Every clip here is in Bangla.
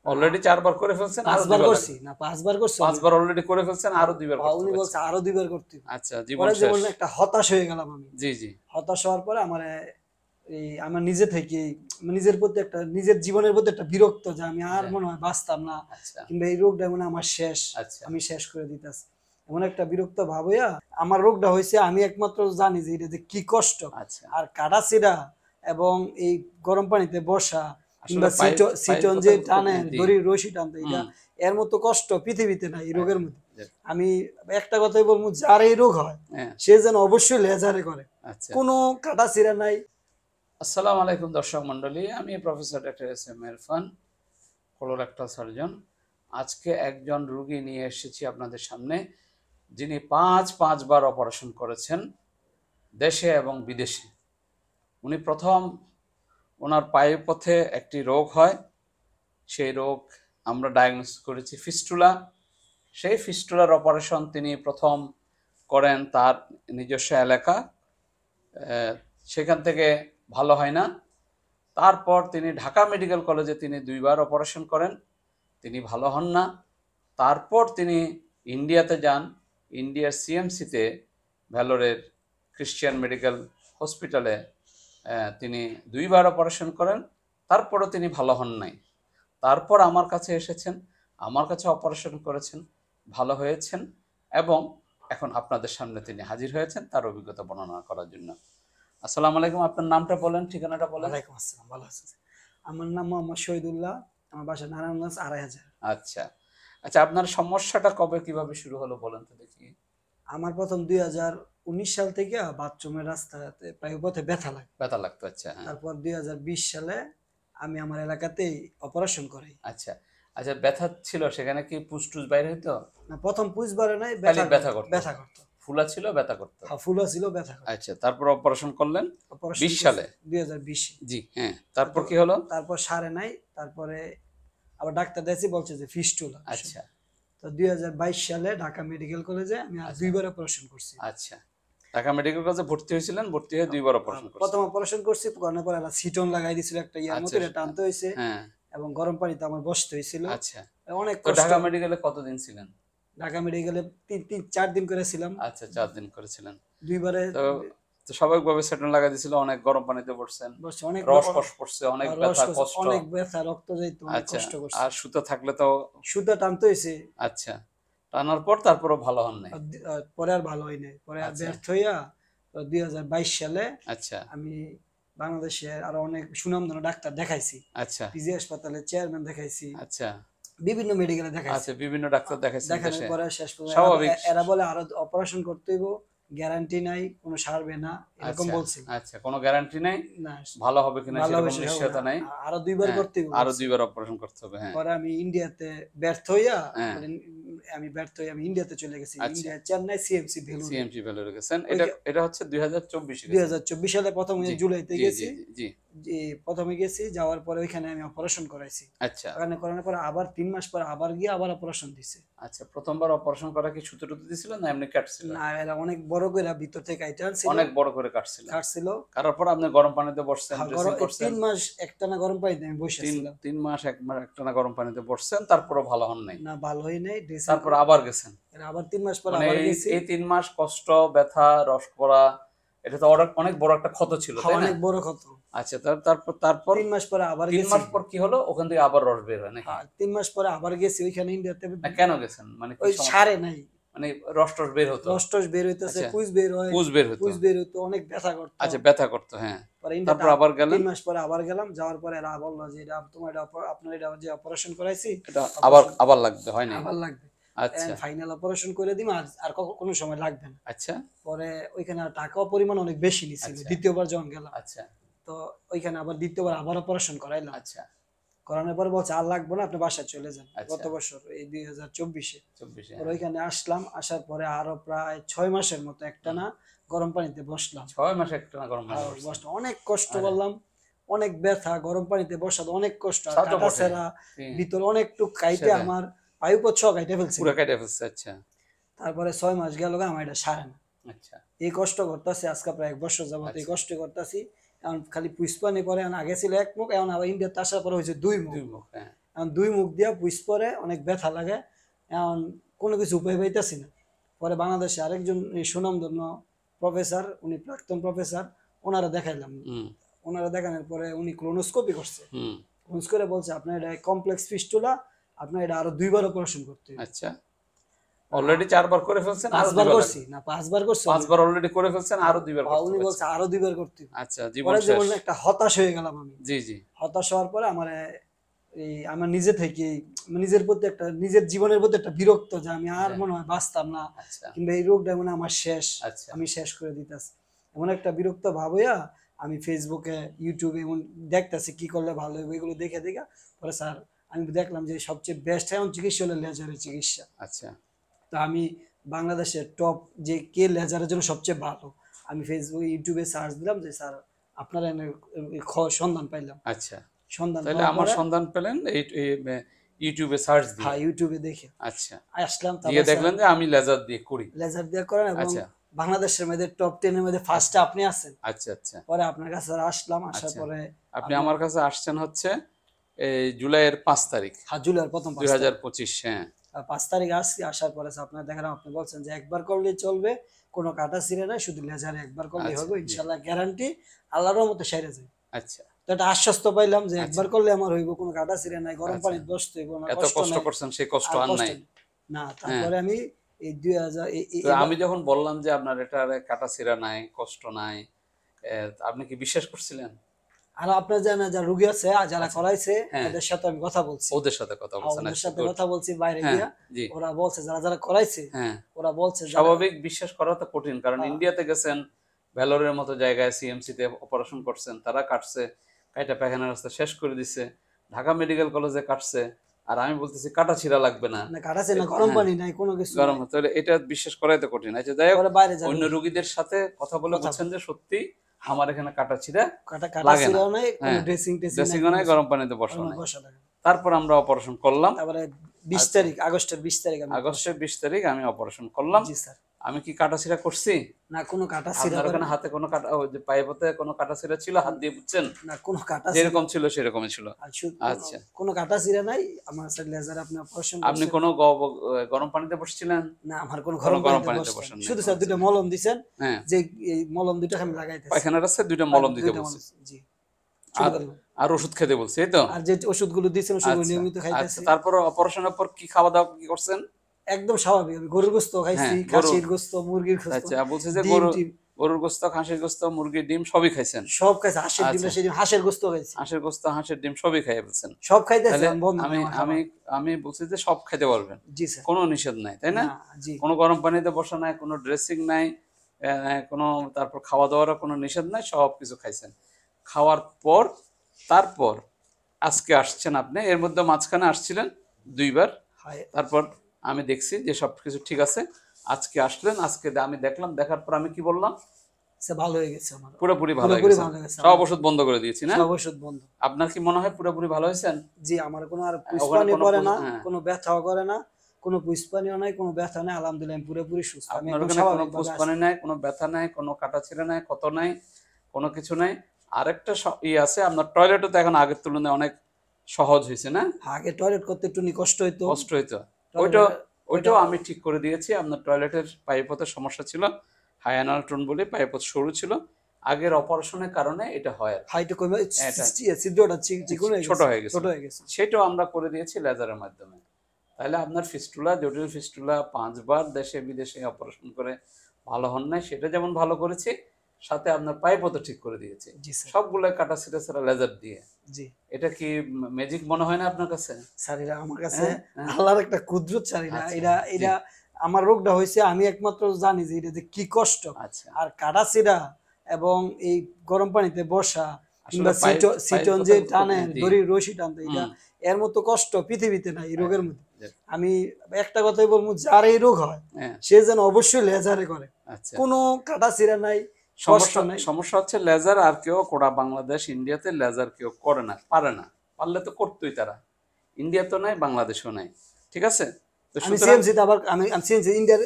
অলরেডি 4 বার করে ফেলছেন, আরো 5 বার 2 বার করছি না, 5 বার করছি, 5 বার অলরেডি করে ফেলছেন, আরো 2 বার করতে উনি হবে। বলছে আরো 2 বার করতে হবে। আচ্ছা, জীবন পরে শেষ। যেমন একটা হতাশ হয়ে গেলাম আমি। জি জি। হতাশ হওয়ার পরে আমার এই আমার নিজে থেকে নিজের প্রতি একটা, নিজের জীবনের প্রতি একটা বিরক্ত যে আমি আর মনে হয় বাঁচতাম না, আচ্ছা কিংবা এই রোগটা মনে হয় আমার শেষ, আচ্ছা আমি শেষ করে দিতেছি, এমন একটা বিরক্ত ভাব হইয়া আমার রোগটা হয়েছে। আমি একমাত্র জানি যে এটা যে কি কষ্ট, আচ্ছা। আর কাটা ছিঁড়া এবং এই গরম পানিতে বসা কিংবা পাইপ সিটন যে টানে দড়ি রশি টানতে, এটা এর মতো কষ্ট পৃথিবীতে নাই এই রোগের মধ্যে। আমি একটা কথাই বলবো, যার এই রোগ হয় সে যেন অবশ্যই লেজারে করে, কোনো কাটা ছিঁড়া নাই। আসসালামু আলাইকুম দর্শক মন্ডলী, আমি professor doctor S M Irfan, colorectal surgeon. আজকে একজন রোগী নিয়ে এসেছি আপনাদের সামনে, যিনি পাঁচবার অপারেশন করেছেন দেশে এবং বিদেশে। উনি প্রথম ওনার পায়ের পথে একটি রোগ হয়, সেই রোগ আমরা ডায়াগনোসিস করেছি ফিস্টুলা। সেই ফিস্টুলার অপারেশন তিনি প্রথম করেন তার নিজস্ব এলাকা, সেখান থেকে ভালো হয় না। তারপর তিনি ঢাকা মেডিকেল কলেজে তিনি 2 বার অপারেশন করেন, তিনি ভালো হন না। তারপর তিনি ইন্ডিয়াতে যান, ইন্ডিয়ার সিএমসিতে ভ্যালোরের ক্রিশ্চিয়ান মেডিকেল হসপিটালে তিনি 2 বার অপারেশন করেন, তারপরও তিনি ভালো হন নাই। তারপর আমার কাছে এসেছেন, আমার কাছে অপারেশন করেছেন, ভালো হয়েছেন এবং এখন আপনাদের সামনে তিনি হাজির হয়েছেন তার অভিজ্ঞতা বর্ণনা করার জন্য। আসসালামু আলাইকুম, আপনার নামটা বলেন, ঠিকানাটা বলেন। ওয়ালাইকুম আসসালাম, ভালো আছেন? আমার নাম মোহাম্মদ শহীদুল্লাহ, আমার বাসা নারায়ণগঞ্জ 2500। আচ্ছা আচ্ছা, আপনার সমস্যাটা কবে কিভাবে শুরু হলো বলেন তো দেখি। আমার প্রথম 2019 সাল থেকে বাথরুমের রাস্তাতে পায়ুপথে ব্যথা লাগতো। আচ্ছা, তারপর 2020 সালে আমি আমার এলাকাতেই অপারেশন করাই। আচ্ছা আচ্ছা, ব্যথা ছিল, সেখানে কি পুজ বাইরে হইতো? না, প্রথম পুজ বারে নাই, ব্যথা করতো। ফুলা ছিল, ব্যথা করতো। হ্যাঁ, ফুলা ছিল, ব্যথা করতো। আচ্ছা, তারপর অপারেশন করলেন 20 সালে? 2020। জি হ্যাঁ, তারপর কি হলো? তারপর সারে নাই, তারপরে আবার ডাক্তার দেখি বলছে যে ফিস্টুলা। আচ্ছা, তো 2022 সালে ঢাকা মেডিকেল কলেজে আমি আর 2 বার অপারেশন করছি। আচ্ছা, ঢাকা মেডিকেল কলেজে ভর্তি হয়েছিলেন, ভর্তি হয়ে 2 বার অপারেশন করছেন। প্রথম অপারেশন করছি, করার পর একটা সিটন লাগাই দিছিল, একটা ইয়ার মতো, এটা টানতে হয়েছে এবং গরম পানিতে আমার বসতে হয়েছিল। আচ্ছা, অনেক তো কষ্ট। ঢাকা মেডিকেলে কতদিন ছিলেন? ঢাকা মেডিকেলে 4 দিন করে ছিলাম। আচ্ছা, 4 দিন করেছিলেন। 2 বারে তো স্বাভাবিকভাবে সেটন লাগাই দিছিল, অনেক গরম পানিতে পড়ছেন, অনেক রস কষ্ট পড়ছে, অনেক ব্যথা কষ্ট, অনেক ব্যথা, রক্ত যাইতো, অনেক কষ্ট করছে। আর সুতা থাকলে তো সুতা টানতে হয়েছে। আচ্ছা, টানার পর তারপরও ভালো হন নাই? পরে আর ভালো হয় নাই, পরে আর ব্যর্থ হইয়া 2022 সালে আচ্ছা আমি বাংলাদেশের আরো অনেক সুনামধন্য ডাক্তার দেখাইছি। আচ্ছা, পিজি হাসপাতালের চেয়ারম্যান দেখাইছি, আচ্ছা, বিভিন্ন মেডিকেলে দেখাইছি। আচ্ছা, বিভিন্ন ডাক্তার দেখাইছেন দেখানোর দেশে। পরে শেষ পর্যন্ত স্বাভাবিক, এরা বলে আরো অপারেশন করতে হইব, গ্যারান্টি নাই, কোনো সারবে না, এরকম বলছিল। আচ্ছা, কোনো গ্যারান্টি নাই, না ভালো হবে কিনা সেরকম নিশ্চয়তা নাই, আরো 2 বার করতে হইব, আরো 2 বার অপারেশন করতে হবে। হ্যাঁ, পরে আমি ইন্ডিয়াতে ব্যর্থ হইয়া আমি ইন্ডিয়াতে চলে গেছি। ইন্ডিয়া, চেন্নাই সিএমসি ভেলোরে গেছেন। এটা হচ্ছে 2024 সালে প্রথমে জুলাইতে গেছি। জি, প্রথমে গেছি, যাওয়ার পরে ওইখানে আমি অপারেশন করাইছি। আচ্ছা, ওখানে করানোর পরে আবার 3 মাস পরে আবার গিয়ে আবার অপারেশন দিছে। আচ্ছা, প্রথমবার অপারেশন করা কি সুতো টুতো দিছিল না এমনি কাটছিল? না, এরা অনেক বড় করে ভিতর থেকে কাইটা আনছিল, অনেক বড় করে কাটছিল। কাটার পর আপনি গরম পানিতে বসছেন, ড্রেসিং করছেন। 3 মাস একটানা গরম পানিতে আমি বসেছিলাম। 3 মাস একটানা গরম পানিতে বসছেন, তারপরও ভালো হন নাই? না, ভালো হয় নাই। তারপর আবার গেছেন? আবার 3 মাস পরে আবার গেছি। এই 3 মাস কষ্ট, ব্যথা, রস করা, এটা তো অনেক বড় একটা ক্ষত ছিল, তাই না? অনেক বড় ক্ষত। আচ্ছা, তারপর 3 মাস পরে আবার গেছি। 3 মাস পর কি হলো? ওখান থেকে আবার রস বের হয় নাকি? 3 মাস পরে আবার গেছি ওইখানে ইন্ডিয়াতে। কেন গেছেন? মানে ওই সারে নাই, মানে রস টস বের হতো? রস টস বের হইতেছে, পুজ বের হতো, অনেক ব্যথা করতো। আচ্ছা, ব্যথা করতো, হ্যাঁ। তারপর আবার গেলেন? 3 মাস পরে আবার গেলাম, যাওয়ার পরে এরা বললো যে এটা তোমার, আপনার এটা যে অপারেশন করাইছি এটা আবার লাগবে, হয় না? আবার লাগবে। আচ্ছা, ফাইনাল অপারেশন করে দিম, আর কোনো সময় লাগবে না। আচ্ছা, পরে ওইখানে টাকাও পরিমাণ অনেক বেশি নিছিল দ্বিতীয়বার যখন গেলাম। আচ্ছা, তো ওইখানে আবার দ্বিতীয়বার আবার অপারেশন করাইলাম। আচ্ছা, করানোর পরে বলছে আর লাগবে না, আপনি বাসায় চলে যান। গত বছর এই 2024-এ ওইখানে আসলাম। আসার পরে আরো প্রায় 6 মাসের মতো একটানা গরম পানিতে বসলাম। 6 মাস একটানা গরম পানিতে বসলাম, অনেক কষ্ট করলাম, অনেক ব্যথা, গরম পানিতে বসা অনেক কষ্ট, কাটা ছেঁড়া, ভিতরে অনেকটুক কাইটে আমার পায়ুপথ সহ কাইটে ফেলছে, পুরো কাইটে ফেলছে। আচ্ছা, তারপরে 6 মাস গেল, আমার এটা সারে না। আচ্ছা, এই কষ্ট করতেছি আজকে প্রায় 1 বছর যাবত, এই কষ্ট করতেছি। এখন খালি পুষ্পানি পরে, আগে ছিল 1 মুখ, এখন আবার ইন্ডিয়াতে আসার পরে হয়েছে 2 মুখ। এখন 2 মুখ দিয়া পুষ পরে অনেক ব্যথা লাগে, এখন কোনো কিছু উপায় পাইতেছি না। পরে বাংলাদেশে আরেকজন সুনামধন্য প্রফেসর, উনি প্রাক্তন প্রফেসর, ওনারা দেখাইলাম। ওনারা দেখানোর পরে উনি ক্লোনোস্কোপি করছে, ক্লোনোস্কোপি করে বলছে আপনার এটা কমপ্লেক্স ফিস্টুলা, আপনার এটা আরো 2 বার অপারেশন করতে হবে। আচ্ছা, অলরেডি 4 বার করে ফেলছেন, 5 বার করছি না, 5 বার করছি, 5 বার অলরেডি করে ফেলছেন, আরো 2 বার করতে হবে। উনি বলছে আরো 2 বার করতে হবে। আচ্ছা, জীবন পরে শেষ। জীবনে একটা হতাশ হয়ে গেলাম আমি। জি জি। হতাশ হওয়ার পরে আমার নিজে থেকে নিজের প্রতি একটা, নিজের জীবনের প্রতি একটা বিরক্ত, যে আমি আর মনে হয় বাঁচতাম না, কিংবা এই রোগটা মনে আমার শেষ, আমি শেষ করে দিতেছি, এমন একটা বিরক্ত ভাব হইয়া আমি ফেসবুকে, ইউটিউবে এমন দেখতেছি কি করলে ভালো হবে, এগুলো দেখে দেখে পরে স্যার আমি দেখলাম যে সবচেয়ে বেস্ট এমন চিকিৎসা হলো লেজারের চিকিৎসা। আচ্ছা, তো আমি বাংলাদেশের টপ যে কে লেজারের জন্য সবচেয়ে ভালো, আমি ফেসবুকে, ইউটিউবে সার্চ দিলাম যে স্যার আপনারা সন্ধান পাইলাম। আচ্ছা, সন্ধান, তাহলে আমার সন্ধান পেলেন এই ইউটিউবে সার্চ দিয়ে? হ্যাঁ, ইউটিউবে দেখে আচ্ছা আসলাম, দিয়ে দেখলেন যে আমি লেজার দিয়ে করি, লেজার দিয়ে করেন, এবং বাংলাদেশের মধ্যে টপ 10 এর মধ্যে ফার্স্টে আপনি আছেন। আচ্ছা আচ্ছা। পরে আপনার কাছে আসলাম, আসার পরে আপনি আমার কাছে আসছেন হচ্ছে এই জুলাইয়ের 5 তারিখ। হ্যাঁ, জুলাইয়ের প্রথম 2025। হ্যাঁ, 5 তারিখ আসছি। আসার পরে আপনার দেখালাম, আপনি বলছেন যে একবার করলেই চলবে, কোনো কাটা ছিঁড়ে নাই, শুধু লেজারে একবার করলেই হবে, ইনশাআল্লাহ গ্যারান্টি, আল্লাহর রহমতে সেরে যায়। আচ্ছা, তো এটা আশ্বস্ত পাইলাম যে একবার করলে আমার হইব, কোনো কাটা ছিঁড়ে নাই, গরম পানি বসতে হইব না, এত কষ্ট করছেন সেই কষ্ট আর নাই না। তারপরে আমি এই 2000 আমি যখন বললাম যে আপনার এটা কাটা ছিঁড়া নাই, কষ্ট নাই, আপনি কি বিশ্বাস করছিলেন? আর আপনার যারা রোগী আছে, যারা করাইছে, এদের সাথে আমি কথা বলছি, ওদের সাথে কথা বলছেন? ওদের সাথে কথা বলছি বাইরে গিয়া, ওরা বলছে যারা করাইছে, ওরা বলছে স্বাভাবিক, বিশ্বাস করা তো কঠিন, কারণ ইন্ডিয়াতে গেছেন, ভ্যালোরের মতো জায়গায় সিএমসি তে অপারেশন করছেন, তারা কাটছে, কাইটা পায়খানা রাস্তা শেষ করে দিছে, ঢাকা মেডিকেল কলেজে কাটছে, আর আমি বলতেছি কাটা ছিঁড়া লাগবে না, কাটা ছিঁড়া, গরম পানি নাই, কোনো কিছু গরম, তাহলে এটা বিশ্বাস করাই তো কঠিন। আচ্ছা, যাই হোক, অন্য রোগীদের সাথে কথা বলে বলছেন যে সত্যি আমার এখানে কাটা ছিঁড়া লাগে না, ড্রেসিং নাই, গরম পানিতে বসা নাই। তারপর আমরা অপারেশন করলাম। তারপরে 20 তারিখ, আগস্টের 20 তারিখ আমি অপারেশন করলাম। জি স্যার। আমি কি কাটা ছিঁড়া করছি? না, কোনো কাটা ছিঁড়া আপনার ওখানে হাতে কোনো কাটা, ওই যে পায়ে পথে কোনো কাটা ছিঁড়া ছিল? হাত দিয়ে বুঝছেন? না, কোনো কাটা যেরকম ছিল সেরকমই ছিল। আচ্ছা, কোনো কাটা ছিঁড়া নাই। আমার স্যার লেজার আপনি অপারেশন, আপনি কোনো গরম পানিতে বসছিলেন? না, আমার কোনো গরম পানিতে বসেন, শুধু স্যার 2টা মলম দিবেন, যে এই মলম 2টা আমি লাগাইতেছি, পায়খানার রাস্তায় 2টা মলম দিতে বলছি। জি, আর ওষুধ খেতে বলছি, এই তো? আর যে ওষুধগুলো দিয়েছেন ওষুধ নিয়মিত খাইতেছি। তারপর অপারেশনের পর কি খাওয়া দাওয়া কি করছেন? একদম স্বাভাবিক, আমি গরুর গোশত খাইছি, খাসির গোশত, মুরগির গোশত। আচ্ছা, বলছে যে গরুর গোশত, খাসির গোশত, মুরগির ডিম সবই খাইছেন? সব খাইছি, হাঁসের ডিম, সেদিন হাঁসের গোশত খাইছি, হাঁসের গোশত, হাঁসের ডিম সবই খাইয়ে ফেলছেন? সব খাইতেছি। আমি বলছি যে সব খাইতে পারবেন, জি স্যার, কোনো নিষেধ নাই, তাই না? জি, কোনো গরম পানিতে বসা নাই, কোনো ড্রেসিং নাই, কোনো তারপর খাওয়া দাওয়ারও কোনো নিষেধ নাই, সব কিছু খাইছেন। খাওয়ার পর তারপর আজকে আসছেন আপনি, এর মধ্যে মাঝখানে আসছিলেন 2 বার। তারপর আমি দেখছি যে সবকিছু ঠিক আছে, আজকে আসলেন, আজকে আমি দেখলাম, দেখার পর আমি কি বললাম? ভালো হয়ে গেছে, আমার পুরোপুরি ভালো হয়ে গেছে, সব ওষুধ বন্ধ করে দিয়েছি না? সব ওষুধ বন্ধ। আপনার কি মনে হয় পুরোপুরি ভালো হয়েছেন? জি, আমার কোনো আর পুষ্পানি পড়ে না, কোনো ব্যথাও করে না, কোনো পুষ্পানিও নাই, কোনো ব্যথা নাই, আলহামদুলিল্লাহ আমি পুরোপুরি সুস্থ। আমি কোনো পুষ্পানি নাই, কোনো ব্যথা নাই, কোনো কাটা ছিঁড়া নাই, ক্ষত নাই, কোনো কিছু নাই। আরেকটা আছে, আপনার টয়লেটও তো এখন আগের তুলনায় অনেক সহজ হয়েছে না? আগে টয়লেট করতে একটু কষ্ট হইতো, ওইটাও আমি ঠিক করে দিয়েছি। আপনার টয়লেটের পাইপপথের সমস্যা ছিল, হাই অ্যানাল টোন বলে পাইপপথ সরু ছিল, আগের অপারেশনের কারণে এটা হয়, ছোট হয়ে গেছে, সেটাও আমরা করে দিয়েছি লেজারের মাধ্যমে। তাহলে আপনার ফিস্টুলা, জটিল ফিস্টুলা 5 বার দেশে বিদেশে অপারেশন করে ভালো হন নাই, সেটা যেমন ভালো করেছি, সাথে আপনার পাইপও ঠিক করে দিয়েছে, সবগুলো কাটা ছিঁড়া ছাড়া লেজার দিয়ে। জি, এটা কি ম্যাজিক মনে হয় না আপনার কাছে? স্যার, এটা আমার কাছে আল্লাহর একটা কুদরত স্যার। এটা আমার রোগটা হয়েছে, আমি একমাত্র জানি যে এটা কি কষ্ট। আর কাটা ছিঁড়া এবং এই গরম পানিতে বসা, কিংবা সিটন যে টানে, দড়ি রশি টানতে, এটা এর মতো কষ্ট পৃথিবীতে নাই এই রোগের মধ্যে। আমি একটা কথাই বলবো, যার এই রোগ হয় সে যেন অবশ্যই লেজারে করে, কোনো কাটা ছিঁড়া নাই, সমস্যা হচ্ছে লেজার আর কেউ কোড়া, বাংলাদেশ ইন্ডিয়াতে লেজার কেউ করে না, পারে না, পারলে তো করতোই তারা, ইন্ডিয়া তো নাই, বাংলাদেশও নাই, ঠিক আছে? তো আমি সিএমসি তে আবার আমি সিএমসি ইন্ডিয়ার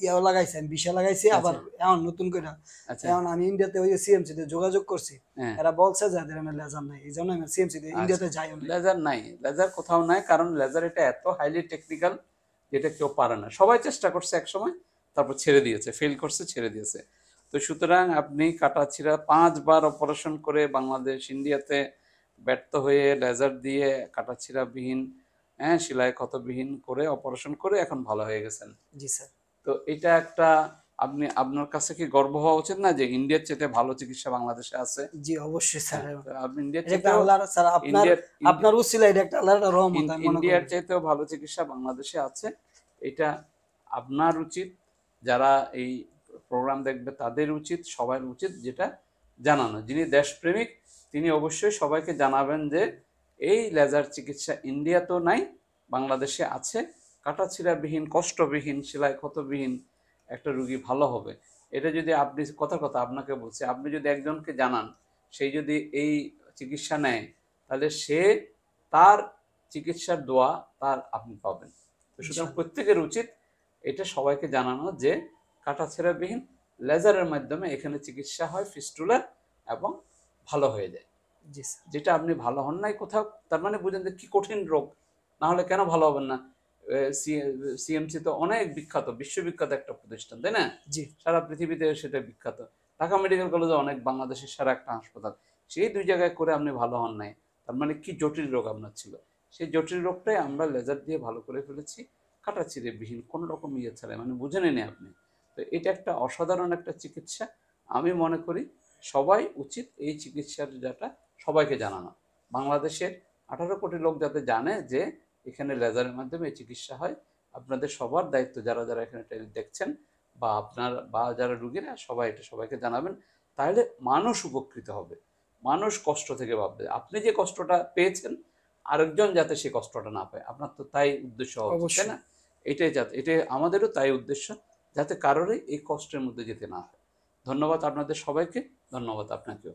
ইয়া লাগাইছি, আমি ভিসা লাগাইছি আবার এখন নতুন করে। এখন আমি ইন্ডিয়াতে ওই সিএমসি তে যোগাযোগ করছি, এরা বলছে যে এদের লেজার নাই, এই জন্য আমি সিএমসি তে ইন্ডিয়াতে যাই না। লেজার নাই, লেজার কোথাও নাই, কারণ লেজার এটা এত হাইলি টেকনিক্যাল যেটা কেউ পারে না। সবাই চেষ্টা করছে এক সময়, তারপর ছেড়ে দিয়েছে, ফেল করছে, ছেড়ে দিয়েছে। তো সুতরাং আপনি কাটাছিড়া 5 বার অপারেশন করে বাংলাদেশ ইন্ডিয়াতে ব্যর্থ হয়ে লেজার দিয়ে কাটাছিড়াবিহীন, সেলাই ক্ষতবিহীন করে অপারেশন করে এখন ভালো হয়ে গেছেন। জি স্যার। তো এটা একটা আপনি, আপনার কাছে কি গর্ব হওয়া উচিত না যে ইন্ডিয়ার চেয়ে ভালো চিকিৎসা বাংলাদেশে আছে? জি অবশ্যই স্যার। আপনি ইন্ডিয়ার চেয়ে স্যার আপনার উসিলা এটা একটা আল্লাহর রহমত, আমি মনে করি ইন্ডিয়ার চেয়ে ভালো চিকিৎসা বাংলাদেশে আছে। এটা আপনার উচিত, যারা এই প্রোগ্রাম দেখবে তাদের উচিত, সবার উচিত যেটা জানানো। যিনি দেশপ্রেমিক তিনি অবশ্যই সবাইকে জানাবেন যে এই লেজার চিকিৎসা ইন্ডিয়াতেও নাই, বাংলাদেশে আছে। কাটাছিড়াবিহীন, কষ্টবিহীন, সেলাই ক্ষতবিহীন একটা রুগী ভালো হবে। এটা যদি আপনি, কথার কথা আপনাকে বলছি, আপনি যদি একজনকে জানান, সেই যদি এই চিকিৎসা নেয়, তাহলে সে তার চিকিৎসার দোয়া তার আপনি পাবেন। তো সুতরাং প্রত্যেকের উচিত এটা সবাইকে জানানো যে কাটাছেঁড়াবিহীন লেজারের মাধ্যমে এখানে চিকিৎসা হয় ফিস্টুলার, এবং ভালো হয়ে যায়। যেটা আপনি ভালো হন নাই কোথাও, তার মানে বুঝেন যে কি কঠিন রোগ, না হলে কেন ভালো হবেন না? সিএমসি তো অনেক বিখ্যাত, বিশ্ববিখ্যাত একটা প্রতিষ্ঠান, তাই না? সারা পৃথিবীতে সেটা বিখ্যাত। ঢাকা মেডিকেল কলেজে অনেক বাংলাদেশের সেরা একটা হাসপাতাল, সেই 2 জায়গায় করে আপনি ভালো হন নাই, তার মানে কি জটিল রোগ আপনার ছিল। সেই জটিল রোগটাই আমরা লেজার দিয়ে ভালো করে ফেলেছি, কাটাছিঁড়েবিহীন, কোনো রকম ইয়ে ছাড়াই, মানে বুঝে নেন আপনি। তো এটা একটা অসাধারণ একটা চিকিৎসা। আমি মনে করি সবাই উচিত এই চিকিৎসার যেটা সবাইকে জানানো। বাংলাদেশের 18 কোটি লোক যাতে জানে যে এখানে লেজারের মাধ্যমে চিকিৎসা হয়। আপনাদের সবার দায়িত্ব, যারা যারা এখানে দেখছেন বা আপনার বা যারা রুগীরা, সবাই এটা সবাইকে জানাবেন। তাহলে মানুষ উপকৃত হবে, মানুষ কষ্ট থেকে ভাববে। আপনি যে কষ্টটা পেয়েছেন আরেকজন যাতে সে কষ্টটা না পায়, আপনার তো তাই উদ্দেশ্য হওয়া উচিত, তাই না? এটাই আমাদেরও তাই উদ্দেশ্য, যাতে কারোরই এই কষ্টের মধ্যে যেতে না হয়। ধন্যবাদ আপনাদের সবাইকে, ধন্যবাদ আপনাকেও।